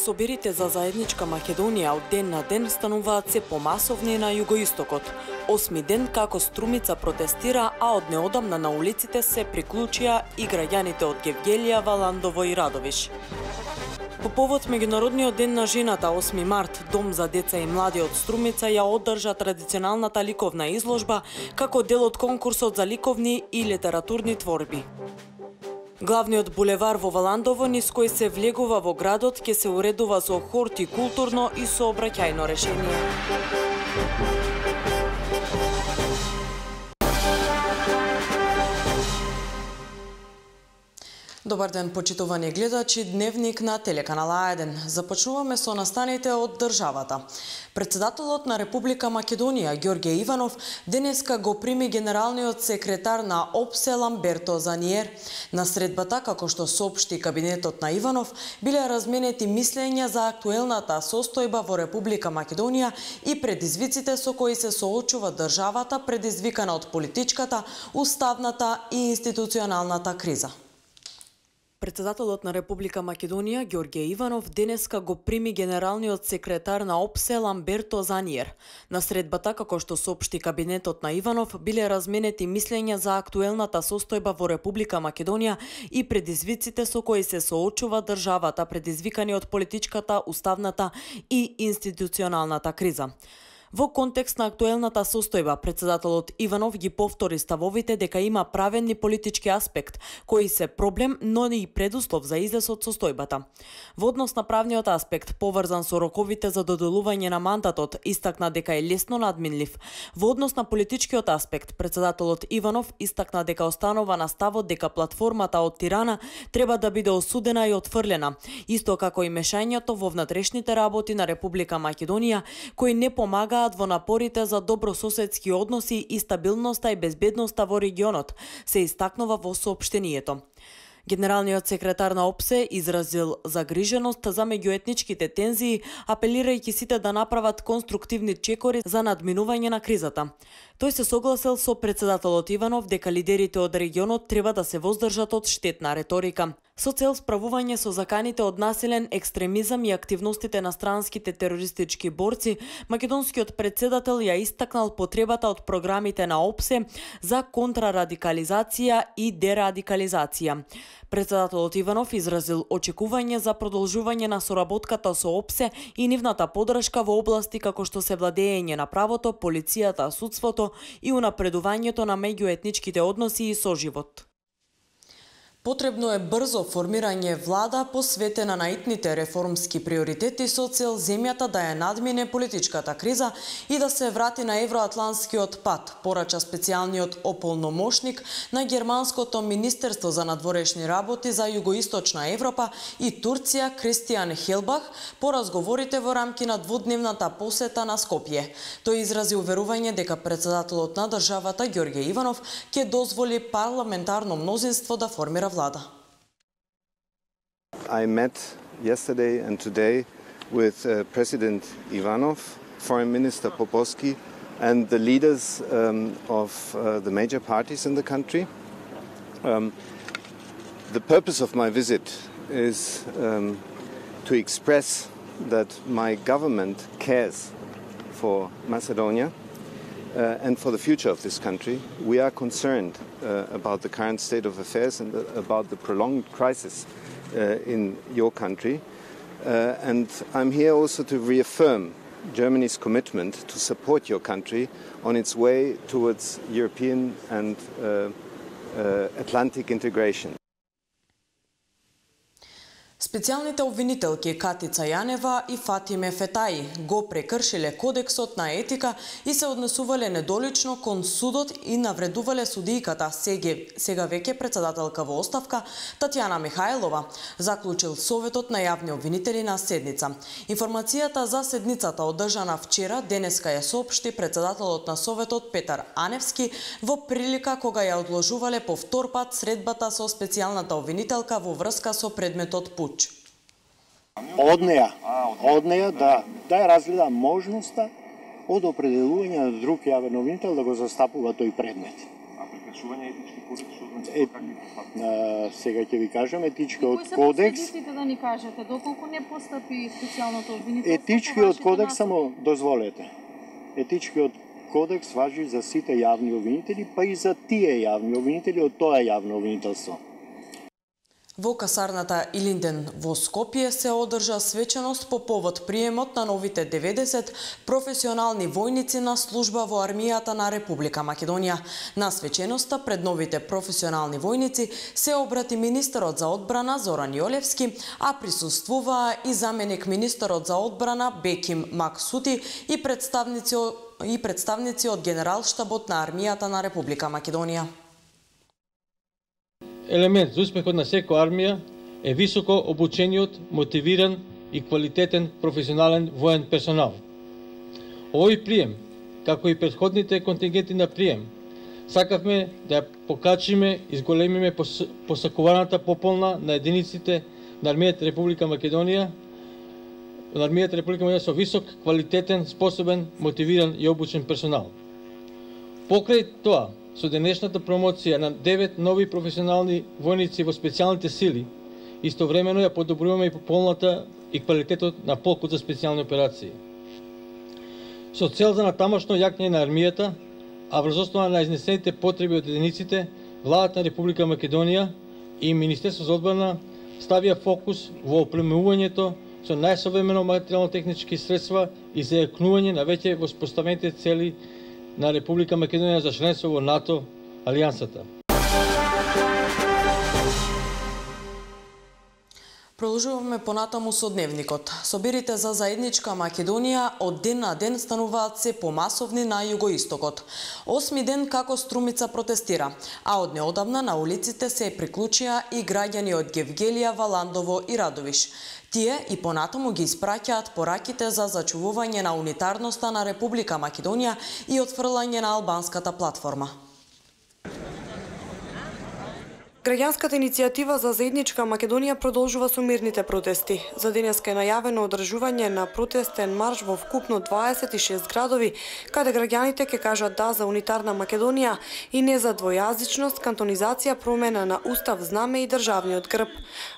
Собирите за заедничка Македонија од ден на ден стануваат се помасовни на југоистокот. 8 ден како Струмица протестира, а од неодамна на улиците се приклучија и граѓаните од Гевгелија, Валандово и Радовиш. По повод Меѓународниот ден на жената 8 март, Дом за деца и млади од Струмица ја одржа традиционалната ликовна изложба како дел од конкурсот за ликовни и литературни творби. Главниот булевар во Валандово, низ кој се влегува во градот, ќе се уредува со хортикултурно и сообраќајно решение. Добар ден, почитувани гледачи, дневник на телеканал А1. Започнуваме со настаните од државата. Председателот на Република Македонија, Ѓорѓе Иванов, денеска го прими генералниот секретар на ОПСЕ Ламберто Заниер. На средбата, како што соопшти кабинетот на Иванов, биле разменети мислења за актуелната состојба во Република Македонија и предизвиците со кои се соочува државата, предизвикана од политичката, уставната и институционалната криза. Председателот на Република Македонија, Ѓорѓе Иванов, денеска го прими генералниот секретар на ОПСЕ Ламберто Заниер. На средбата, како што соопшти кабинетот на Иванов, биле разменети мислења за актуелната состојба во Република Македонија и предизвиците со кои се соочува државата, предизвикани од политичката, уставната и институционалната криза. Во контекст на актуелната состојба, председателот Иванов ги повтори ставовите дека има правен и политички аспект, кои се проблем, но и предуслов за излез од состојбата. Во однос на правниот аспект, поврзан со роковите за доделување на мандатот, истакна дека е лесно надминлив. Во однос на политичкиот аспект, председателот Иванов истакна дека останува на ставот дека платформата од Тирана треба да биде осудена и отфрлена, исто како и мешањето во внатрешните работи на Република Македонија, кои не помага во напорите за добрососедски односи и стабилноста и безбедноста во регионот, се истакнува во соопштението. Генералниот секретар на ОПСЕ изразил загриженост за меѓуетничките тензии, апелирајќи сите да направат конструктивни чекори за надминување на кризата. Тој се согласил со председателот Иванов дека лидерите од регионот треба да се воздржат од штетна реторика, со цел справување со заканите од насилен екстремизам и активностите на странските терористички борци. Македонскиот председател ја истакнал потребата од програмите на ОПСЕ за контрарадикализација и дерадикализација. Председателот Иванов изразил очекување за продолжување на соработката со ОПСЕ и нивната поддршка во области како што се владење на правото, полицијата, судството и унапредувањето на меѓуетничките односи и соживот. Потребно е брзо формирање влада посветена на итните реформски приоритети со цел земјата да ја надмине политичката криза и да се врати на евроатлантскиот пат, порача специјалниот ополномошник на Германското министерство за надворешни работи за Југоисточна Европа и Турција Кристијан Хелбах по разговорите во рамки на двудневната посета на Скопје. Тој изрази уверување дека председателот на државата Ѓорѓе Иванов ќе дозволи парламентарно мнозинство да формира влада. I met yesterday and today with President Ivanov, Foreign Minister Popovski, and the leaders of the major parties in the country. The purpose of my visit is to express that my government cares for Macedonia and for the future of this country. We are concerned about the current state of affairs and about the prolonged crisis in your country. And I'm here also to reaffirm Germany's commitment to support your country on its way towards European and Atlantic integration. Специјалните обвинителки Катица Јанева и Фатиме Фетаи го прекршиле кодексот на етика и се однесувале недолично кон судот и навредувале судијката, сега веќе председателка во оставка Татјана Михајлова, заклучил Советот на јавни обвинители на седница. Информацијата за седницата одржана вчера денеска ја соопшти председателот на Советот Петар Аневски во прилика кога ја одложувале повтор пат средбата со специјалната обвинителка во врска со предметот Пуч. Од неја да ја разгледа можноста од определување на друг јавен обвинител да го застапува тој предмет. почување етички кодекс што означава какви постапки? Сега ќе ви кажам етичкиот Кои се кодекс. последиците да ни кажете доколку не постапи специјалното обвинителство? Етичкиот кодекс само дозволете. Етичкиот кодекс важи за сите јавни обвинители, па и за тие јавни обвинители од тоа јавно обвинителство. Во касарната Илинден во Скопје се одржа свеченост по повод приемот на новите 90 професионални војници на служба во армијата на Република Македонија. На свеченоста пред новите професионални војници се обрати министерот за одбрана Зоран Јолевски, а присуствуваа и заменик министерот за одбрана Беким Максути и представници од Генералштабот на армијата на Република Македонија. Елемент за успехот на секоја армија е високо обучениот, мотивиран и квалитетен професионален воен персонал. Овој прием, како и претходните контингенти на прием, сакавме да ја покачиме и зголемиме посакуваната пополна на единиците на армијата Република Македонија, со висок, квалитетен, способен, мотивиран и обучен персонал. Покрај тоа, со денешната промоција на 9 нови професионални војници во специјалните сили, истовремено ја подобруваме и пополната и квалитетот на полкот за специјални операции. Со цел за натамошно јакнење на армијата, а врз основа на изнесените потреби од единиците, Владата на Република Македонија и Министерството за одбрана ставија фокус во опремувањето со најсовремено материјално-технички средства и за јакнување на веќе воспоставените цели на Република Македонија за членство во НАТО алијансата. Продолжуваме понатаму со дневникот. Собирите за заедничка Македонија од ден на ден стануваат се помасовни на југоистокот. 8 ден како Струмица протестира, а од неодамна на улиците се приклучија и граѓани од Гевгелија, Валандово и Радовиш. Тие и понатаму ги испраќаат пораките за зачувување на унитарноста на Република Македонија и отфрлање на албанската платформа. Граѓанската иницијатива за заедничка Македонија продолжува со мирните протести. За денеска е најавено одржување на протестен марш во вкупно 26 градови, каде граѓаните ќе кажат да за унитарна Македонија и не за двојазичност, кантонизација, промена на устав, знаме и државниот грб.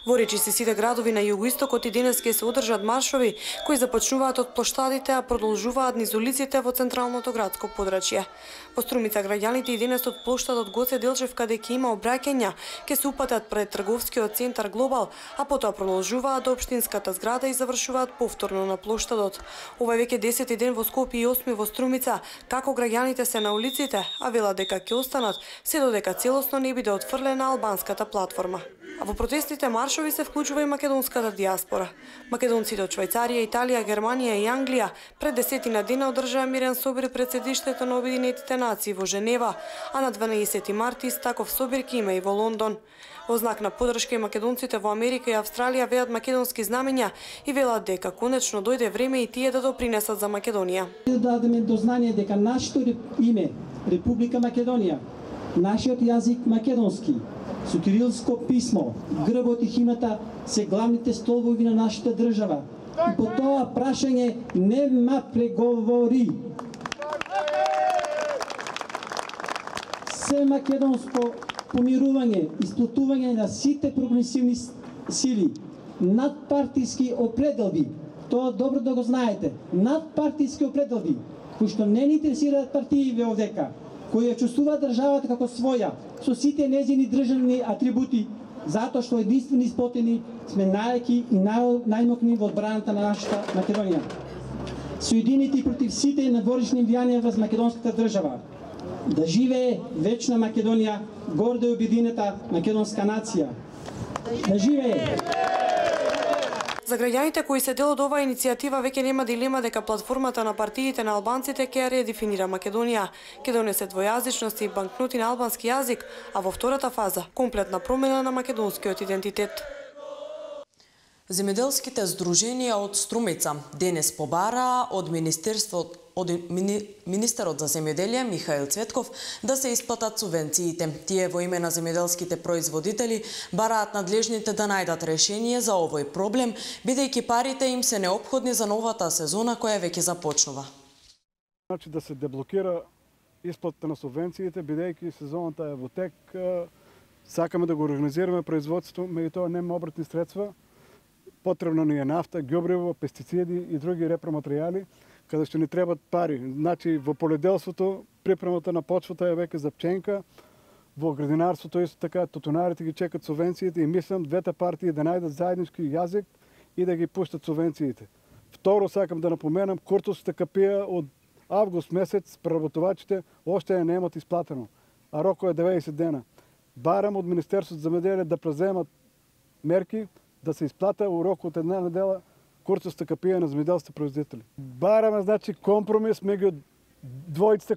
Во речиси сите градови на југоистокот и денес ќе се одржат маршови кои започнуваат од плоштадите, а продолжуваат низ улиците во централното градско подрачје. Во Струмица граѓаните и денес од плоштадот Гоце Делчев, каде ќе има обраќања, ќе се упатат пред трговскиот центар Глобал, а потоа продолжуваат до општинската зграда и завршуваат повторно на плоштадот. Ова е веќе 10-ти ден во Скопје и 8 во Струмица, како граѓаните се на улиците, а велат дека ќе останат се додека целосно не биде отфрлена албанската платформа. А во протестите маршови се вклучува и македонската диаспора. Македонците од Швајцарија, Италија, Германија и Англија пред 10 дена одржаа мирен собир пред седиштето на Обединетите нации во Женева, а на 12 март истаков собир ќе има и во Лондон. Во знак на поддршка и македонците во Америка и Австралија веат македонски знамења и велат дека конечно дојде време и тие да допринесат за Македонија. Да дадеме до знание дека нашето име Република Македонија, нашиот јазик македонски, со кирилско писмо, грбот и химната се главните столбови на нашата држава. И по тоа прашање нема преговори. Се македонско помирување, исплатување на сите прогресивни сили, надпартиски определби, тоа добро да го знаете, надпартиски определби, кои што не ни интересираат партиите овдека, кои ја чувствуваат државата како своја, со сите нејзини државни атрибути, затоа што единствени спотени сме најаки и најмокни во одбраната на нашата Македонија. Соединети против сите надворешни влијанија врз македонската држава. Да живее вечна Македонија, горда и обединета македонска нација. Да живее! За граѓаните кои се дел од оваа иницијатива веќе нема дилема дека платформата на партиите на албанците ќе ја редефинира Македонија, ќе донесе двојазичност и банкноти на албански јазик, а во втората фаза комплетна промена на македонскиот идентитет. Земјоделските здруженија од Струмица денес побараа од Министерот за земјоделие Михаил Цветков да се исплатат субвенциите. Тие во име на земјоделските производители бараат надлежните да најдат решение за овој проблем, бидејќи парите им се неопходни за новата сезона која веќе започнува. Значи да се деблокира изплатата на субвенциите, бидейки сезоната е во тек, сакаме да го организираме производството, меѓутоа нема обратни средства. Потребно ни е нафта, ѓубриво, пестициди и други репроматеријали, каде што ни требат пари. Значи во поледелството припремата на почвата е веќе за пченка, во градинарството исто така тутунарите ги чекат субвенциите и мислам двете партии да најдат заеднички јазик и да ги пуштат субвенциите. Второ сакам да напоменам, куртовската капија од август месец преработувачите още не немат изплатено, а роко е 90 дена. Барам од Министерството за земеделие да преземат мерки да се изплата у рок од една недела куртовската капија на земеделските производители. Бараме значи компромис меѓу двојците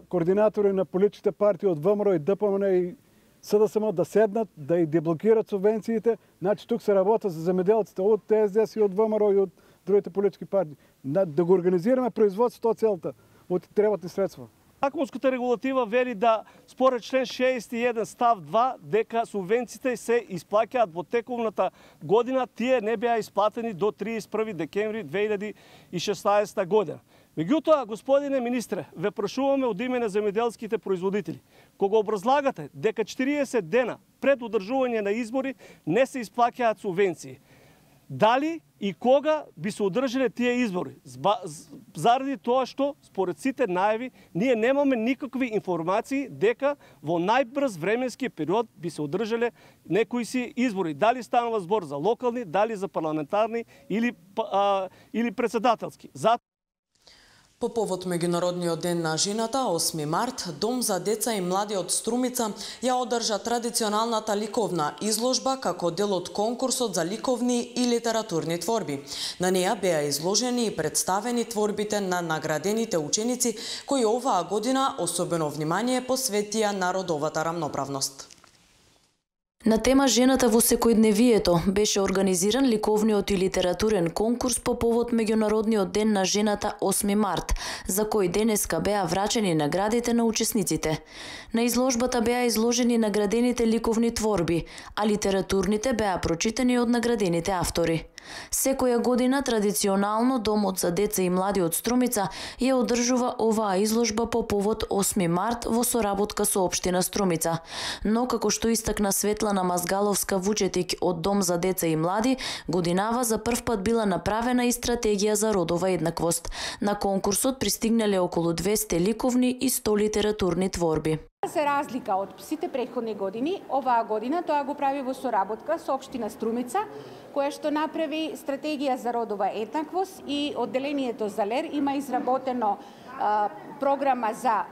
координатори на политичките партии од ВМРО и ДПМН и СДСМ да седнат, да и деблокират субвенциите. Значи тук се работа за земеделците од ТСДС и од ВМРО и од другите политички партии. Да го организираме производството од целта, од требат средства. Законската регулатива вели да според член 61 став 2 дека субвенциите се исплаќаат во тековната година, тие не беа исплатени до 31 декември 2016 година. Меѓутоа, господине министре, ве прашуваме од име на земеделските производители. Кога образлагате дека 40 дена пред одржување на избори не се исплаќаат субвенции, дали и кога би се одржале тие избори? Заради тоа што, според сите најави, ние немаме никакви информации дека во најбрз временски период би се одржале некои си избори. Дали станува збор за локални, дали за парламентарни или председателски. По повод Меѓународниот ден на жената, 8 март, Дом за деца и млади од Струмица ја одржа традиционалната ликовна изложба како дел од конкурсот за ликовни и литературни творби. На неја беа изложени и представени творбите на наградените ученици кои оваа година особено внимание посветија на родовата рамноправност. На тема жената во секојдневието беше организиран ликовниот и литературен конкурс по повод Меѓународниот ден на жената 8 март, за кој денеска беа врачени наградите на учесниците. На изложбата беа изложени наградените ликовни творби, а литературните беа прочитани од наградените автори. Секоја година традиционално Домот за деца и млади од Струмица ја одржува оваа изложба по повод 8 март во соработка со општина Струмица. Но како што истакна Светлана Мазгаловска-Вучетик од Дом за деца и млади, годинава за прв пат била направена и стратегија за родова еднаквост. На конкурсот пристигнале околу 200 ликовни и 100 литературни творби. За разлика од сите претходни години, оваа година тоа го прави во соработка со општина Струмица, која што направи стратегија за родова еднаквост и одделението за ЛЕР има изработено програма за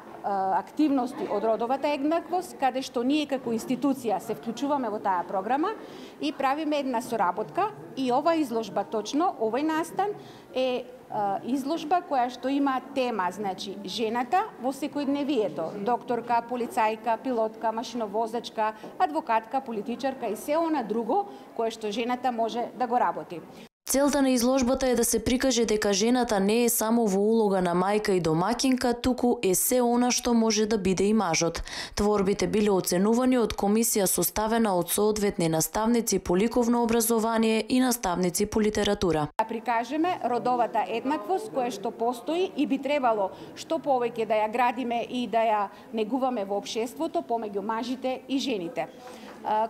активности од родовата еднаквост, каде што ние како институција се вклучуваме во таа програма и правиме една соработка и ова изложба точно, овој настан е изложба која што има тема, значи жената во секојдневието, докторка, полицајка, пилотка, машиновозачка, адвокатка, политичарка и се она друго кое што жената може да го работи. Целта на изложбата е да се прикаже дека жената не е само во улога на мајка и домакинка, туку е се она што може да биде и мажот. Творбите биле оценувани од комисија составена од соодветни наставници по ликовно образование и наставници по литература. Да прикажеме родовата еднаквост која што постои и би требало што повеќе да ја градиме и да ја негуваме во општеството помеѓу мажите и жените.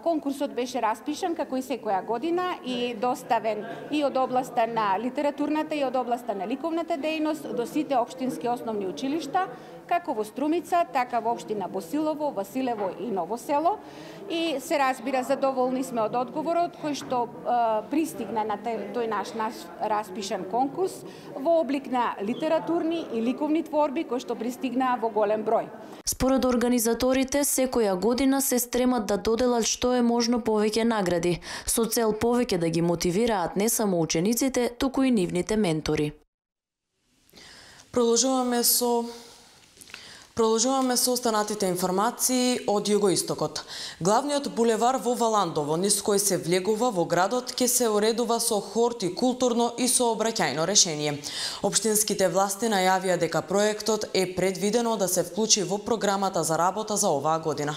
Конкурсот беше распишан како и секоја година и доставен и од областа на литературната и од областа на ликовната дејност до сите општински основни училишта, како во Струмица, така во општина Босилово, Василево и Ново село. И се разбира, задоволни сме од одговорот кој што пристигна на тој наш распишан конкурс во облик на литературни и ликовни творби кои што пристигнаа во голем број. Според организаторите, секоја година се стремат да доделат што е можно повеќе награди, со цел повеќе да ги мотивираат не само учениците, туку и нивните ментори. Продолжуваме со останатите информации од југоистокот. Главниот булевар во Валандово, низ кој се влегува во градот, ќе се уредува со хортикултурно и сообраќајно решение. Општинските власти најавија дека проектот е предвидено да се вклучи во програмата за работа за оваа година.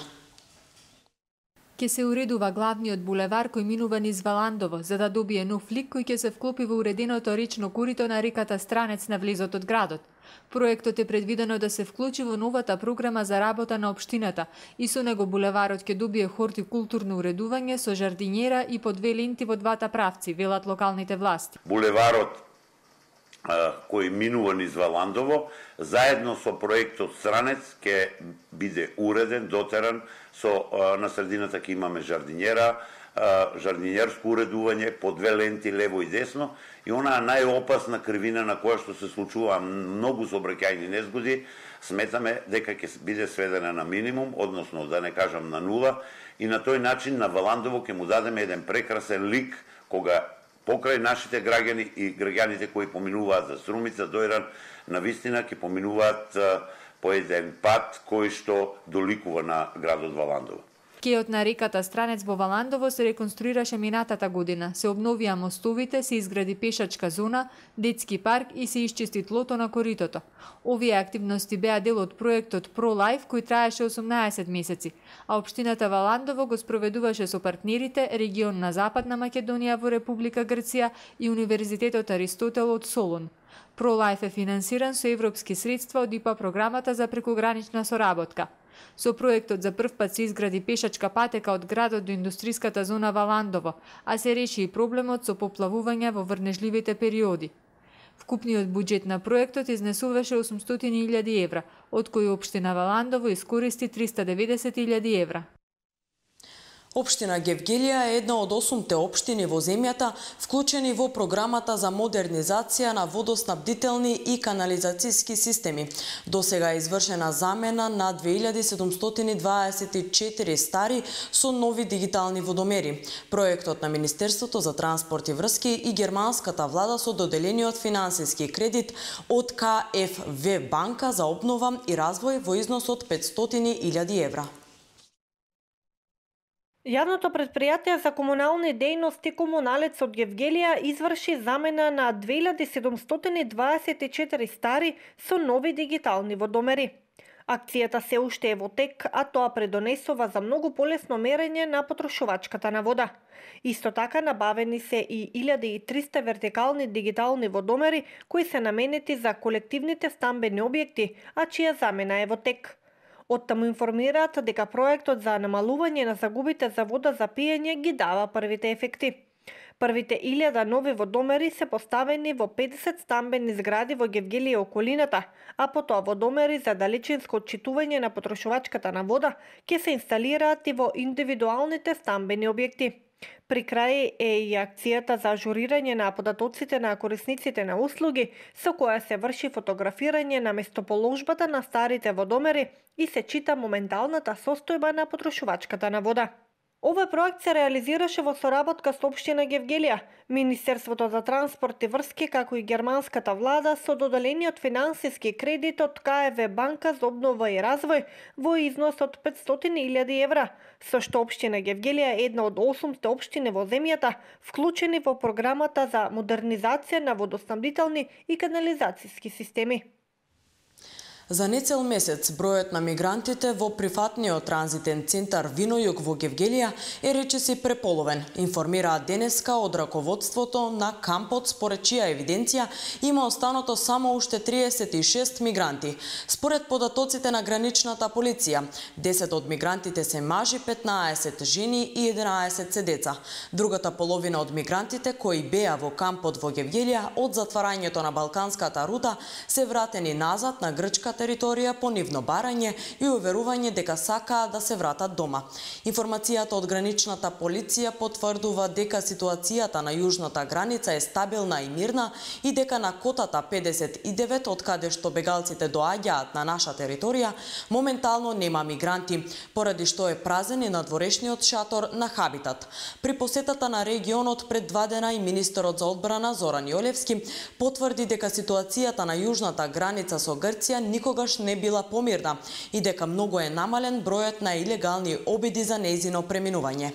Ке се уредува главниот булевар кој минува низ Валандово, за да добие нов лик кој ќе се вклопи во уреденото речно корито на реката Странец на влезот од градот. Проектот е предвидено да се вклучи во новата програма за работа на општината и со него булеварот ќе добие хортикултурно уредување со жардинјера и по 2 ленти во двата правци, велат локалните власти. Булеварот кој минува низ Валандово, заедно со проектот Странец ќе биде уреден, дотеран, со на средината ќе имаме жардинјера, жардинјерско уредување по 2 ленти лево и десно и онаа најопасна кривина на која што се случува многу сообраќајни незгоди, сметаме дека ќе биде сведена на минимум, односно да не кажам на нула, и на тој начин на Валандово ќе му дадеме еден прекрасен лик кога покрај нашите граѓани и граѓаните кои поминуваат за Струмица, Дојран, навистина ќе поминуваат по еден пат кој што доликува на градот Валандово. Кејот на реката Странец во Валандово се реконструираше минатата година. Се обновија мостовите, се изгради пешачка зона, детски парк и се исчисти тлото на коритото. Овие активности беа дел од проектот ProLife кој траеше 18 месеци, а општината Валандово го спроведуваше со партнерите регион на Западна Македонија во Република Грција и Универзитетот Аристотел од Солун. ProLife е финансиран со европски средства од ИПА програмата за прекогранична соработка. Со проектот за прв пат се изгради пешачка патека од градот до индустриската зона Валандово, а се реши и проблемот со поплавување во врнежливите периоди. Вкупниот буџет на проектот изнесуваше 800.000 евра, од кои општина Валандово искористи 390.000 евра. Општина Гевгелија е една од 8 општини во земјата вклучени во програмата за модернизација на водоснабдителни и канализацијски системи. Досега е извршена замена на 2724 стари со нови дигитални водомери. Проектот на Министерството за транспорт и врски и германската влада со доделениот финансиски кредит од КФВ банка за обнова и развој во износ од 500.000 евра. Јавното предпријатие за комунални дејности Комуналец од Гевгелија изврши замена на 2724 стари со нови дигитални водомери. Акцијата се уште е во тек, а тоа предонесува за многу полесно мерење на потрошувачката на вода. Исто така набавени се и 1300 вертикални дигитални водомери кои се наменети за колективните стамбени објекти, а чија замена е во тек. Оттаму информираат дека проектот за намалување на загубите за вода за пиење ги дава првите ефекти. Првите 1000 нови водомери се поставени во 50 стамбени згради во Гевгелија и околината, а потоа водомери за далечинско отчитување на потрошувачката на вода ќе се инсталираат и во индивидуалните стамбени објекти. При крај е и акцијата за ажурирање на податоците на корисниците на услуги, со која се врши фотографирање на местоположбата на старите водомери и се чита моменталната состојба на потрошувачката на вода. Овој проект се реализираше во соработка со општина Гевгелија, Министерството за транспорт и врски, како и германската влада со доделениот финансиски кредит од КФВ банка за обнова и развој во износ од 500.000 евра, со што општина Гевгелија е една од 8 општини во земјата вклучени во програмата за модернизација на водоснабдителни и канализацијски системи. За нецел месец бројот на мигрантите во прифатниот транзитен центар Винојуг во Гевгелија е речиси преполовен, информираат денеска од раководството на кампот, според чија евиденција има останато само уште 36 мигранти. Според податоците на граничната полиција, 10 од мигрантите се мажи, 15 жени и 11 се деца. Другата половина од мигрантите кои беа во кампот во Гевгелија од затварањето на балканската рута се вратени назад на грчка територија по нивно барање и уверување дека сакаат да се вратат дома. Информацијата од граничната полиција потврдува дека ситуацијата на јужната граница е стабилна и мирна и дека на котата 59, од каде што бегалците доаѓаат на наша територија, моментално нема мигранти, поради што е празен и надворешниот шатор на Хабитат. При посетата на регионот пред 2 дена и министерот за одбрана Зоран Јолевски потврди дека ситуацијата на јужната граница со Грција никогаш не била помирна и дека многу е намален бројот на илегални обиди за нејзино преминување.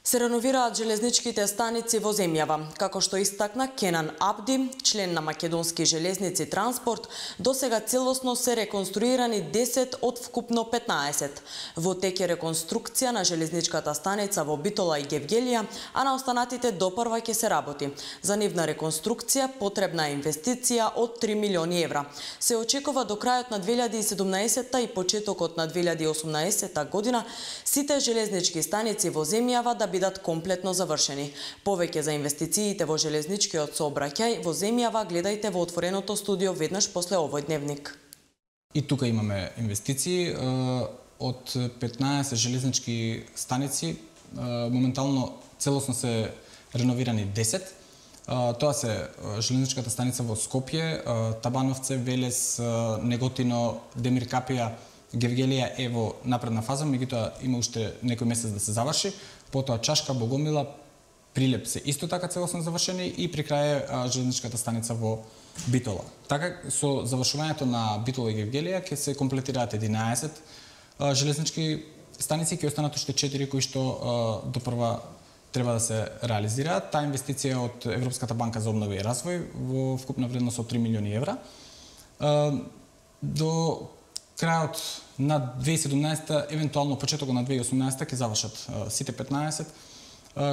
Се реновираат железничките станици во земјава. Како што истакна Кенан Абди, член на Македонски железници транспорт, досега целосно се реконструирани 10 од вкупно 15. Во тек е реконструкција на железничката станица во Битола и Гевгелија, а на останатите допрва ќе се работи. За нивна реконструкција потребна е инвестиција од 3 милиони евра. Се очекува до крајот на 2017 и почетокот на 2018 година сите железнички станици во земјава да бидат комплетно завршени. Повеќе за инвестициите во железничкиот сообраќај во земјава гледајте во отвореното студио веднаш после овој дневник. И тука имаме инвестиции од 15 железнички станици, моментално целосно се реновирани 10. Тоа се железничката станица во Скопје, Табановце, Велес, Неготино, Демир Капија, Гевгелија е во напредна фаза, меѓутоа има уште некој месец да се заврши. Потоа Чашка, Богомила, Прилеп се исто така целосно завршени и при крај железничката станица во Битола. Така со завршувањето на Битола и Гевгелија ќе се комплетираат 11 железнички станици, ќе останат уште 4 кои што допрва треба да се реализираат. Таа инвестиција од Европската банка за обнова и развој во вкупна вредност од 3 милиони евра. До крајот на 2017, евентуално почетокот на 2018 ќе завршат сите 15,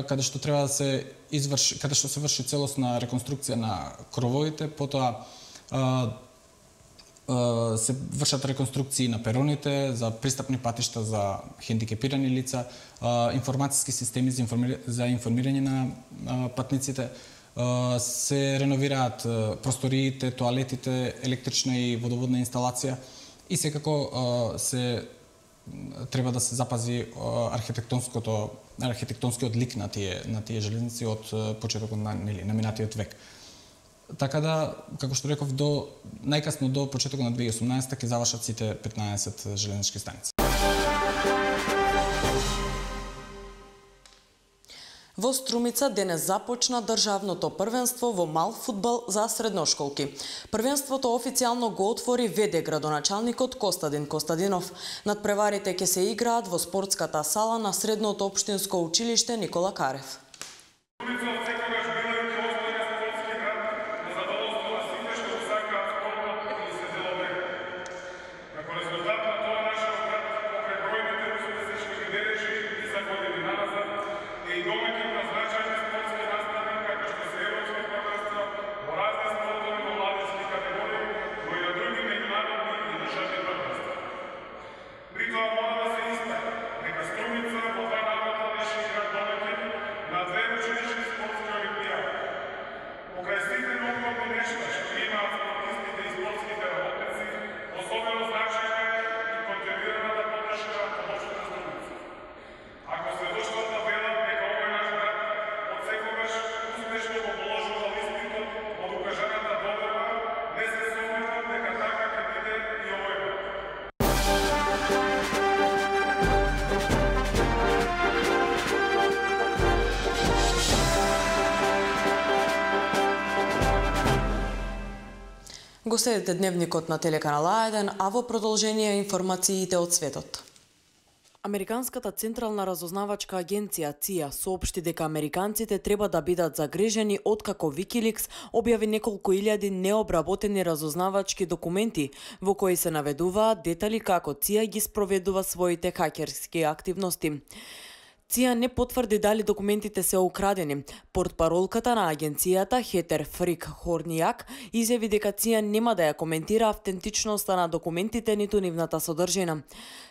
каде што треба да се изврши, каде што се врши целосна реконструкција на крововите, потоа се вршат реконструкции на пероните, за пристапни патишта за хендикепирани лица, информациски системи за информирање на патниците, се реновираат просториите, тоалетите, електрична и водоводна инсталација и секако треба да се запази архитектонскиот лик на тие железници од почетокот на минатиот век. Така да, како што реков, најкасно до почетокот на 2018 ќе завршат сите 15 железнички станици. Во Струмица денес започна државното првенство во мал фудбал за средношколки. Првенството официјално го отвори ВД градоначалникот Костадин Костадинов. Надпреварите ќе се играат во спортската сала на Средното општинско училиште Никола Карев. Го следите дневникот на телеканал А1, а во продолжение информациите од светот. Американската централна разузнавачка агенција ЦИА соопшти дека американците треба да бидат загрижени откако Wikileaks објави неколку илјади необработени разузнавачки документи во кои се наведуваат детали како ЦИА ги спроведува своите хакерски активности. ЦИА не потврди дали документите се украдени. Портпаролката на агенцијата Хетер Фрик Хорнијак изјави дека ЦИА нема да ја коментира автентичноста на документите ниту нивната содржина.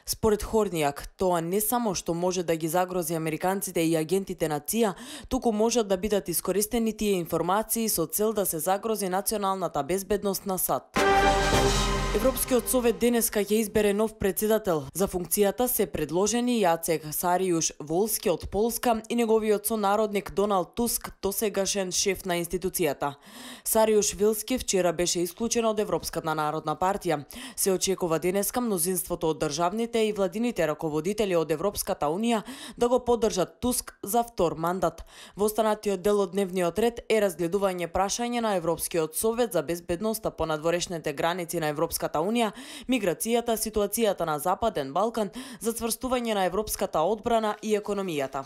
Според Хорнијак, тоа не само што може да ги загрози американците и агентите на ЦИА, туку можат да бидат искористени тие информации со цел да се загрози националната безбедност на САД. Европскиот совет денеска ќе избере нов председател. За функцијата се предложени Јацек Саријуш-Волски од Полска и неговиот сонародник Доналд Туск, досегашен шеф на институцијата. Саријуш-Волски вчера беше исклучен од Европската народна партија. Се очекува денеска мнозинството од државните и владините раководители од Европската унија да го поддржат Туск за втор мандат. Во останатиот дел од дневниот ред е разгледување прашање на Европскиот совет за безбедноста по надворешните граници на Европската Европската унија, миграцијата, ситуацијата на Западен Балкан, зацврстување на европската одбрана и економијата.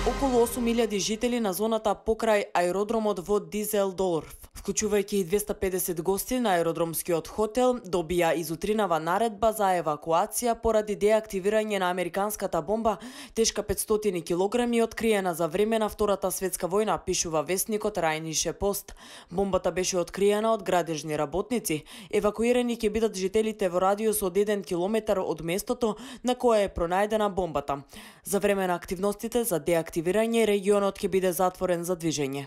Околу 8.000 жители на зоната покрај аеродромот во Дизелдорф, вклучувајќи и 250 гости на аеродромскиот хотел, добија изутринава наредба за евакуација поради деактивирање на американската бомба тешка 500 килограми откриена за време на Втората светска војна, пишува весникот Рајнише Пост. Бомбата беше откриена од градежни работници. Евакуирани ќе бидат жителите во радиус од 1 километар од местото на кое е пронајдена бомбата. За време на активностите за деактивирање, регионот ќе биде затворен за движење.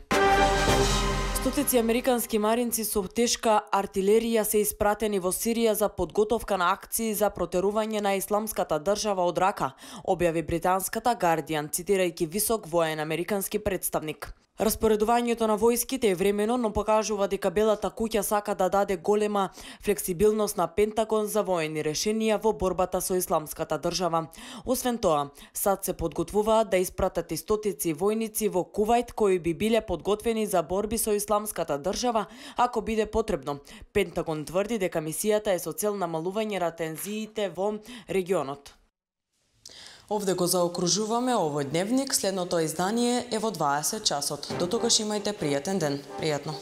Стотици американски маринци со тешка артилерија се испратени во Сирија за подготовка на акции за протерување на исламската држава од Рака, објави британската Guardian, цитирајќи висок воен американски представник. Распоредувањето на војските е времено, но покажува дека Белата куќа сака да даде голема флексибилност на Пентагон за воени решенија во борбата со исламската држава. Освен тоа, САД се подготвуваат да испратат и стотици војници во Кувајт кои би биле подготвени за борби со исламската држава ако биде потребно. Пентагон тврди дека мисијата е со цел намалување на тензиите во регионот. Овде го заокружуваме овој дневник, следното издание е во 20 часот. До тогаш имајте пријатен ден. Пријатно.